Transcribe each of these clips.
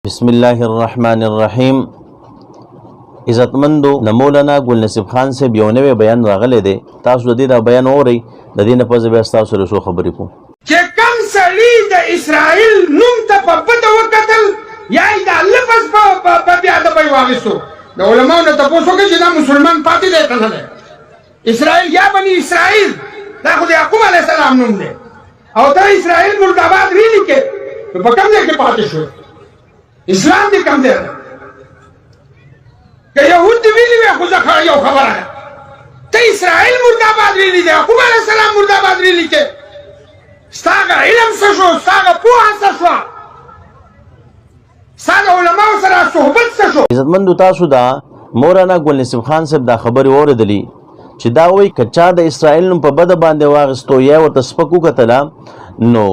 بسم الله الرحمن الرحیم. عزتمندو د مولانا ګل نصیب خان صاحب یو نوی بیان راغلی دی. تاسو د دې دا بیان اورئ. د دې نه پس بیا ستاسو سره څو خبرې کوم. چې کوم سړي د اسرائیل نوم ته په بده وکتل یا یې د لفظ په بې ادبۍ واخیستو، د علماو نه تپوس وکړئ چې دا مسلمان پاتې دی که نه دی. اسرائیل یا بني اسرائیل دا خو د یعقوب علیه السلام نوم دی، او ته اسرائیل مرداباد ولیکې نو په کوم ځای کې پاتې شو؟ اسلام دې کم دی؟ که یهود دې ویلي وی خو زه یو خبره ده، ته اسرائیل مرداباد ویلي دی، یعقوب علیه السلام مرداباد ویلي کې ستا هغه علم څه شو؟ ستا هغه پوهه څه شوه؟ ستا د علماو سره صحبت څه شو؟ عزتمندو تاسو دا مولانا ګل نصیب خان صاحب دا خبرې واورېدلي چې دا وایي که چا د اسرائیل نوم په بده باندې واخیستو یا ورته سپک وکتله نو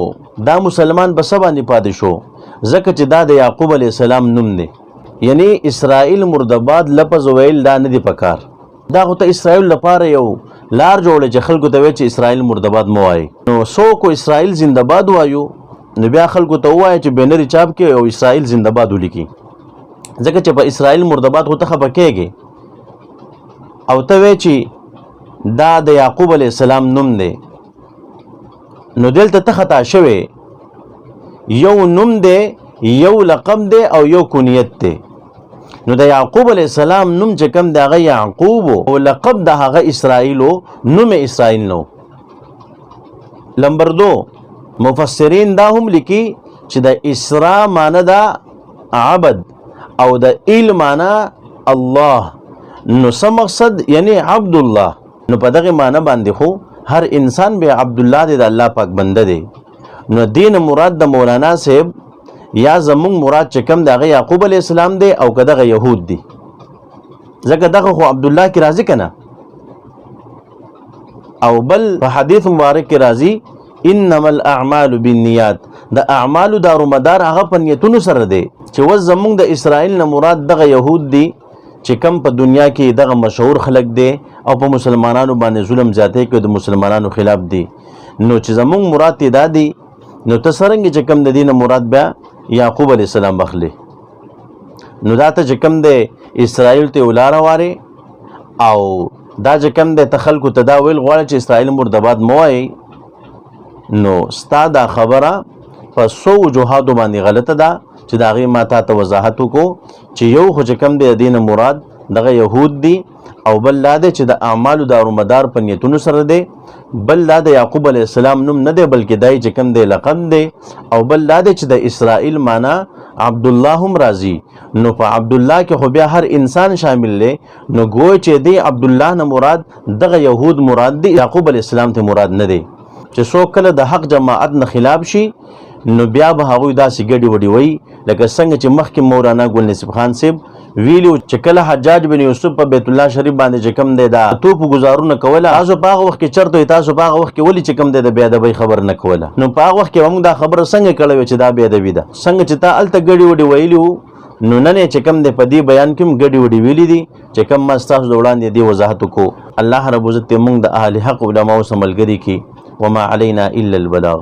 دا مسلمان به څه باندې پاتې شو؟ ځکه چې دا د یعقوب علیه السلام نوم دی. یعنی اسرائیل مردباد لفظ ویل دا نه دی پکار. دا خو ته اسرائیل لپاره یو لار جوړه چې خلکو ته وایي چې اسرائیل مردباد مه وایي. نو څوک اسرائیل زنده‌باد وایو نو بیا خلکو ته ووایه چې بینري چاپ کې او اسرائیل زنده‌باد ولیکي، ځکه چې په اسرائیل مردباد خو ته خفه کېږې او ته وایې چې دا د یعقوب علیه السلام نوم دی. نو دلته ته خطا شوې. یو نوم دی، یو لقب دی او یو کنیت دی. نو د یعقوب علیه السلام نوم چې کوم دی هغه یعقوب او لقب د هغه اسرائیل و، نوم اسرائیل نو. نمبر 2 مفسرین دا هم لیکي چې د اسرا معنی دا عبد او د ایل معنی الله. نو څه مقصد؟ یعنی عبد الله. نو په دغه معنی باندې خو هر انسان به عبد الله دی، د الله پاک بنده دی. نو دین مراد د مولانا صاحب یا زمونږ مراد چې کوم د هغه یعقوب علیه السلام دی او که دغه یهود دی، ځکه دغه خو عبدالله کې راځي که نه. او بل په حدیث مبارک کې راځي انما الاعمال بالنیات، د اعمالو دارومدار هغه په نیتونو سره دی. چې اوس زمونږ د اسرائیل نه مراد دغه یهود دی چې کم په دنیا کې دغه مشهور خلک دی او په مسلمانانو باندې ظلم زیاتی کوي، د مسلمانانو خلاف دی. نو چې زمونږ مراد تی دا دی، نو ته څرنګه چې کم د دې نه مراد بیا یعقوب علیه السلام بخلی. نو دا ته چې کم دی اسرائیل ته ولاره وارې او دا چې کم دی ته خلکو ته دا ویل غواړي چې اسرائیل مردباد مه وایئ، نو ستا دا خبره په 100 وجوهاتو باندې غلطه ده چې د هغې ما تا ته وضاحت وکړو چې یو خو چې کم دی د دې نه مراد دغه یهود دی، او بل دا دی چې د اعمالو دارومدار په نیتونو سره دی. بل دا د یعقوب علیه السلام نوم نه دی بلکې دای چې کم دی لقب دی. او بل دا دی چې د اسرائیل معنا عبدالله هم راځي. نو په عبدالله کې خو بیا هر انسان شامل دی. نو ګوی چې دی عبدالله نه مراد دغه یهود مراد دی، یعقوب علیه السلام ته مراد نه دی. چې څوک کله د حق جماعت نه خلاف شي نو بیا به هغوی داسې ګډې وډې وایي لکه څنګه چې مخکې مولانا ګل نصیب خان صاحب ویلي چې کله حجاج بن یوسف په بیت الله شریف باندې چې کوم دی دا توپ گزارونه کوله، تاسو په هغه وخت کې چرته تاسو په هغه وخت کې ولې چې کوم دی د بې ادبۍ خبر نه کوله؟ نو په هغه وخت کې موږ دا خبره څنګه کړې وه چې دا بې ادبي ده؟ څنګه چې تا هلته ګډې وډې ویلي وو، نو نن یې چې کوم دی په دې بیان کې هم ګډې وډې ویلي دي چې کوم ما ستاسو د وړاندې دې وضاحت وکړو. الله رب عزت دې موږ د اهل حق علماو سره ملګري کړي. وما علینا الا البلاغ.